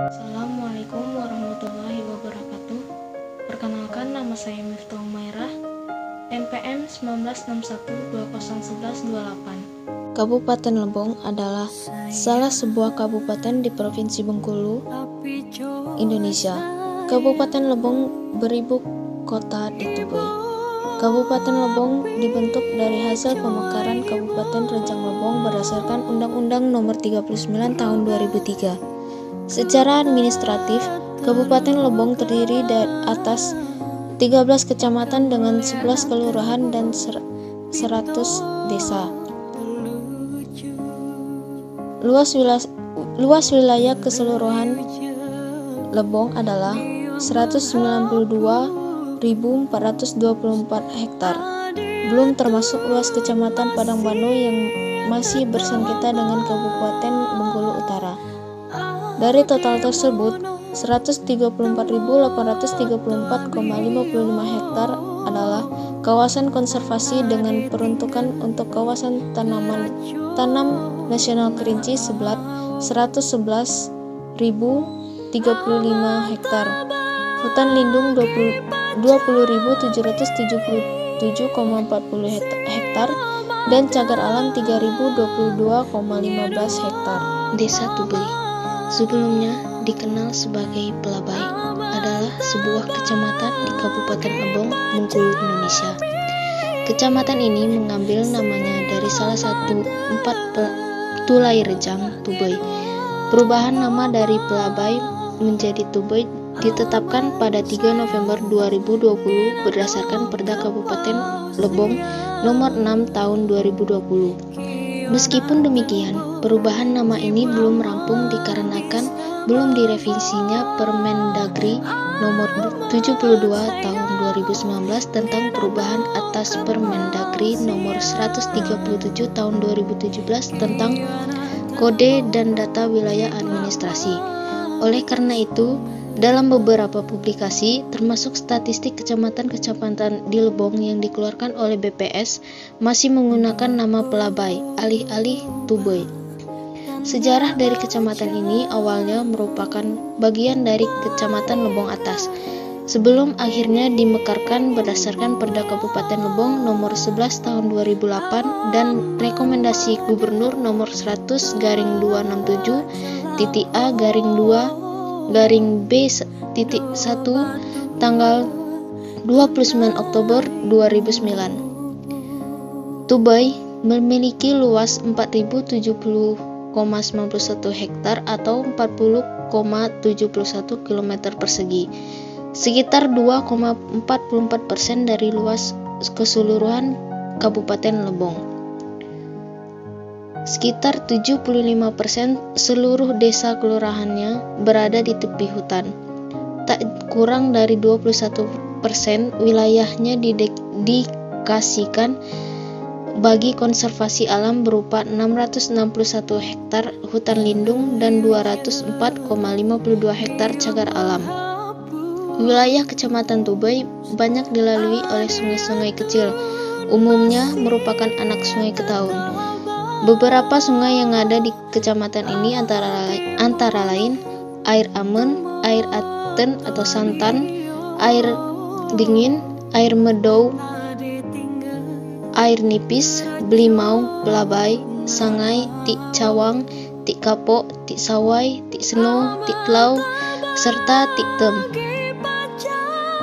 Assalamualaikum warahmatullahi wabarakatuh. Perkenalkan, nama saya Miftah Umairah, NPM 1961201128. Kabupaten Lebong adalah salah sebuah kabupaten di Provinsi Bengkulu, Indonesia. Kabupaten Lebong beribu kota di Tubei. Kabupaten Lebong dibentuk dari hasil pemekaran Kabupaten Rejang Lebong berdasarkan Undang-Undang Nomor 39 Tahun 2003. Secara administratif, Kabupaten Lebong terdiri dari atas 13 kecamatan dengan 11 kelurahan dan 100 desa. Luas wilayah keseluruhan Lebong adalah 192.424 hektar, belum termasuk luas Kecamatan Padang Bano yang masih bersengketa dengan Kabupaten Bengkulu Utara. Dari total tersebut, 134.834,55 hektar adalah kawasan konservasi dengan peruntukan untuk kawasan tanam nasional kerinci sebelat 111.035 hektar, hutan lindung 20.777,40 hektar, dan cagar alam 3.022,15 hektar. Desa Tubei, sebelumnya dikenal sebagai Pelabai, adalah sebuah kecamatan di Kabupaten Lebong, Bengkulu, Indonesia. Kecamatan ini mengambil namanya dari salah satu 4 tulai rejang Tubei. Perubahan nama dari Pelabai menjadi Tubei ditetapkan pada 3 November 2020 berdasarkan Perda Kabupaten Lebong Nomor 6 Tahun 2020. Meskipun demikian, perubahan nama ini belum rampung dikarenakan belum direvisinya Permendagri Nomor 72 Tahun 2019 tentang perubahan atas Permendagri Nomor 137 Tahun 2017 tentang Kode dan Data Wilayah Administrasi. Oleh karena itu, dalam beberapa publikasi, termasuk statistik kecamatan-kecamatan di Lebong yang dikeluarkan oleh BPS, masih menggunakan nama Pelabai, alih-alih Tubei. Sejarah dari kecamatan ini awalnya merupakan bagian dari Kecamatan Lebong Atas, sebelum akhirnya dimekarkan berdasarkan Perda Kabupaten Lebong Nomor 11 Tahun 2008 dan Rekomendasi Gubernur Nomor 100/267-A/2/B1 tanggal 29 Oktober 2009. Tubei memiliki luas 4.070,91 hektar atau 40,71 km persegi, sekitar 2,44% dari luas keseluruhan Kabupaten Lebong. Sekitar 75% seluruh desa kelurahannya berada di tepi hutan. Tak kurang dari 21% wilayahnya didedikasikan bagi konservasi alam berupa 661 hektar hutan lindung dan 204,52 hektar cagar alam. Wilayah Kecamatan Tubei banyak dilalui oleh sungai-sungai kecil, umumnya merupakan anak sungai Ketaun. Beberapa sungai yang ada di kecamatan ini antara lain Air Amen, Air Aten atau Santan, Air Dingin, Air Medou, Air Nipis, Belimau, Pelabai, Sangai, Tik Cawang, Tik Kapok, Tik Sawai, Tik Seno, Tik Klau, serta Tik Tem.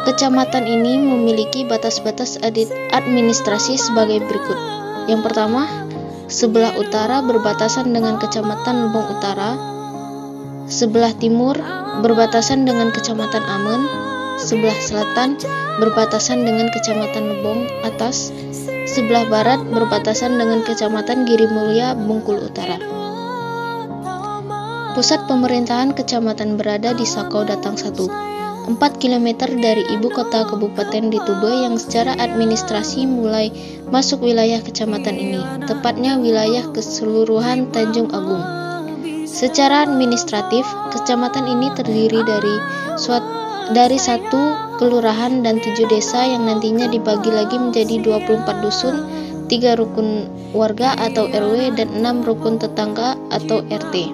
Kecamatan ini memiliki batas-batas administrasi sebagai berikut. Yang pertama, sebelah utara berbatasan dengan Kecamatan Lebong Utara, sebelah timur berbatasan dengan Kecamatan Amen, sebelah selatan berbatasan dengan Kecamatan Lebong Atas, sebelah barat berbatasan dengan Kecamatan Girimulya, Bengkulu Utara. Pusat pemerintahan kecamatan berada di Sakau Datang 1, 4 km dari ibu kota kabupaten di Tubei yang secara administrasi mulai masuk wilayah kecamatan ini, tepatnya wilayah keseluruhan Tanjung Agung. Secara administratif, kecamatan ini terdiri dari 1 kelurahan dan 7 desa yang nantinya dibagi lagi menjadi 24 dusun, 3 rukun warga atau RW, dan 6 rukun tetangga atau RT.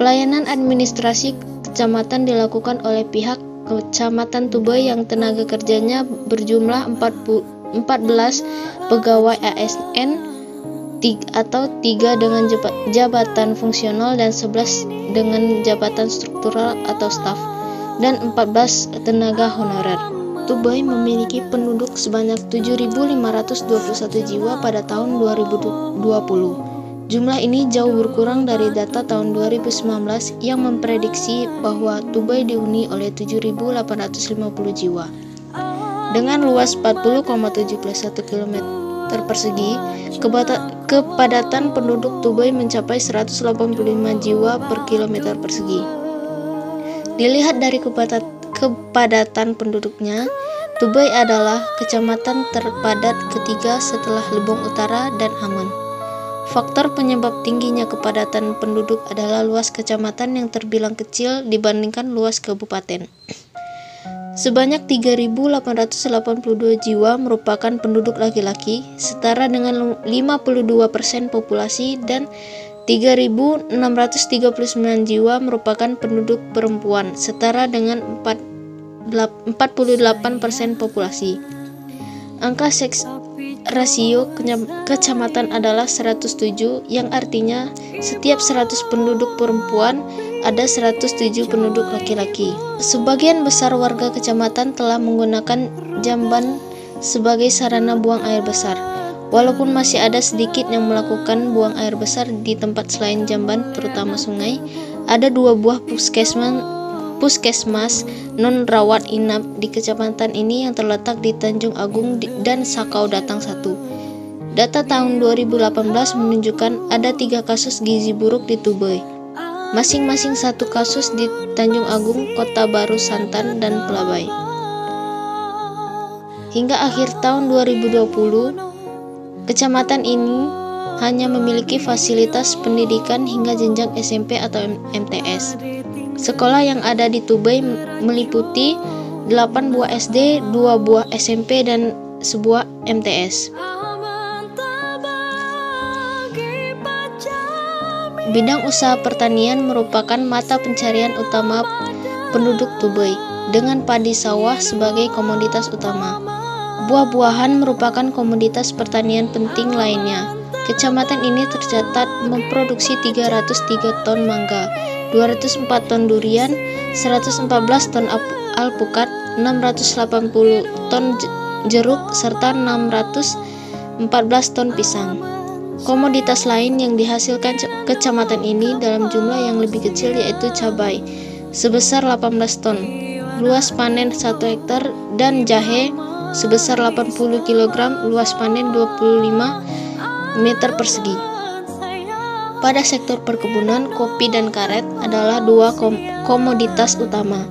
Pelayanan administrasi kecamatan dilakukan oleh pihak Kecamatan Tubai yang tenaga kerjanya berjumlah 14 pegawai ASN atau 3 dengan jabatan fungsional dan 11 dengan jabatan struktural atau staf, dan 14 tenaga honorer. Tubai memiliki penduduk sebanyak 7.521 jiwa pada tahun 2020. Jumlah ini jauh berkurang dari data tahun 2019 yang memprediksi bahwa Tubai dihuni oleh 7.850 jiwa. Dengan luas 40,71 km persegi, kepadatan penduduk Tubai mencapai 185 jiwa per kilometer persegi. Dilihat dari kepadatan penduduknya, Tubai adalah kecamatan terpadat ketiga setelah Lebong Utara dan Amun. Faktor penyebab tingginya kepadatan penduduk adalah luas kecamatan yang terbilang kecil dibandingkan luas kabupaten. Sebanyak 3.882 jiwa merupakan penduduk laki-laki, setara dengan 52% populasi, dan 3.639 jiwa merupakan penduduk perempuan, setara dengan 48% populasi. Angka seks rasio kecamatan adalah 107, yang artinya setiap 100 penduduk perempuan ada 107 penduduk laki-laki. Sebagian besar warga kecamatan telah menggunakan jamban sebagai sarana buang air besar. Walaupun masih ada sedikit yang melakukan buang air besar di tempat selain jamban, terutama sungai, ada 2 buah puskesmas non-rawat inap di kecamatan ini yang terletak di Tanjung Agung dan Sakau Datang 1. Data tahun 2018 menunjukkan ada 3 kasus gizi buruk di Tubai, masing-masing 1 kasus di Tanjung Agung, Kota Baru Santan, dan Pelabai. Hingga akhir tahun 2020, kecamatan ini hanya memiliki fasilitas pendidikan hingga jenjang SMP atau MTS. Sekolah yang ada di Tubai meliputi 8 buah SD, 2 buah SMP, dan sebuah MTS. Bidang usaha pertanian merupakan mata pencarian utama penduduk Tubai, dengan padi sawah sebagai komoditas utama. Buah-buahan merupakan komoditas pertanian penting lainnya. Kecamatan ini tercatat memproduksi 303 ton mangga, 204 ton durian, 114 ton alpukat, 680 ton jeruk, serta 614 ton pisang. Komoditas lain yang dihasilkan kecamatan ini dalam jumlah yang lebih kecil yaitu cabai, sebesar 18 ton, luas panen 1 hektar, dan jahe sebesar 80 kg, luas panen 25 meter persegi. Pada sektor perkebunan, kopi dan karet adalah 2 komoditas utama.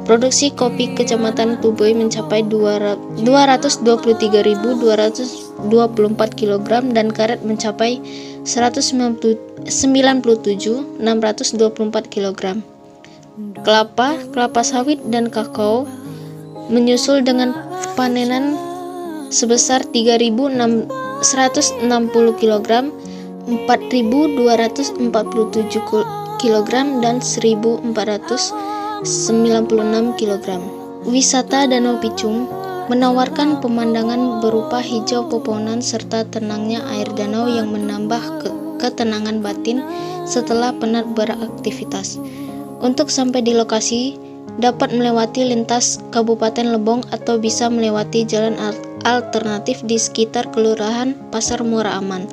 Produksi kopi Kecamatan Tubai mencapai 223.224 kg dan karet mencapai 197.624 kg. Kelapa sawit dan kakao menyusul dengan panenan sebesar 3.160 kg, 4.247 kg, dan 1.496 kg. Wisata Danau Picung menawarkan pemandangan berupa hijau pepohonan serta tenangnya air danau yang menambah ketenangan batin setelah penat beraktivitas. Untuk sampai di lokasi, dapat melewati lintas Kabupaten Lebong atau bisa melewati jalan alternatif di sekitar Kelurahan Pasar Muara Aman.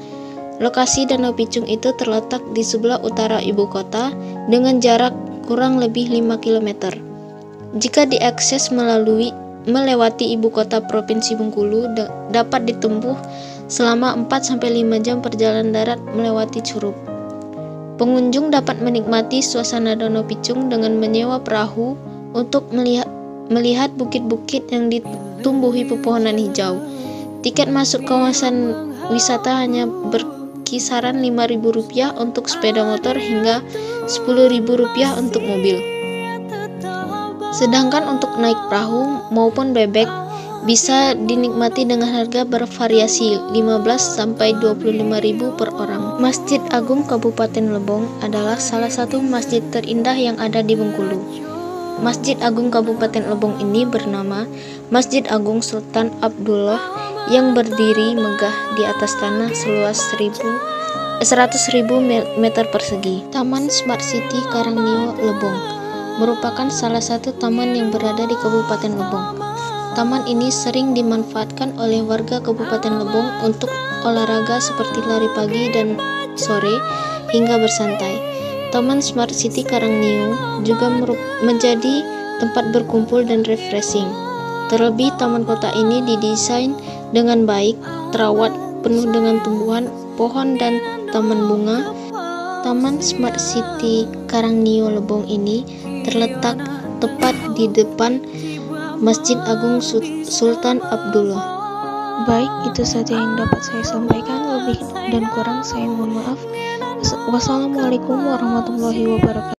Lokasi Danau Picung itu terletak di sebelah utara ibu kota dengan jarak kurang lebih 5 km. Jika diakses melewati ibu kota Provinsi Bengkulu, dapat ditempuh selama 4-5 jam perjalanan darat melewati Curup. Pengunjung dapat menikmati suasana Danau Picung dengan menyewa perahu untuk melihat bukit-bukit yang ditumbuhi pepohonan hijau. Tiket masuk kawasan wisata hanya berkisaran Rp5.000 untuk sepeda motor hingga Rp10.000 untuk mobil. Sedangkan untuk naik perahu maupun bebek Bisa dinikmati dengan harga bervariasi 15-25.000 per orang. Masjid Agung Kabupaten Lebong adalah salah satu masjid terindah yang ada di Bengkulu. Masjid Agung Kabupaten Lebong ini bernama Masjid Agung Sultan Abdullah yang berdiri megah di atas tanah seluas 100.000 meter persegi. Taman Smart City Karangnio Lebong merupakan salah satu taman yang berada di Kabupaten Lebong. Taman ini sering dimanfaatkan oleh warga Kabupaten Lebong untuk olahraga seperti lari pagi dan sore hingga bersantai. Taman Smart City Karangnio juga menjadi tempat berkumpul dan refreshing. Terlebih taman kota ini didesain dengan baik, terawat, penuh dengan tumbuhan, pohon, dan taman bunga. Taman Smart City Karangnio Lebong ini terletak tepat di depan Masjid Agung Sultan Abdullah. Baik, itu saja yang dapat saya sampaikan. Lebih dan kurang saya mohon maaf. Wassalamualaikum warahmatullahi wabarakatuh.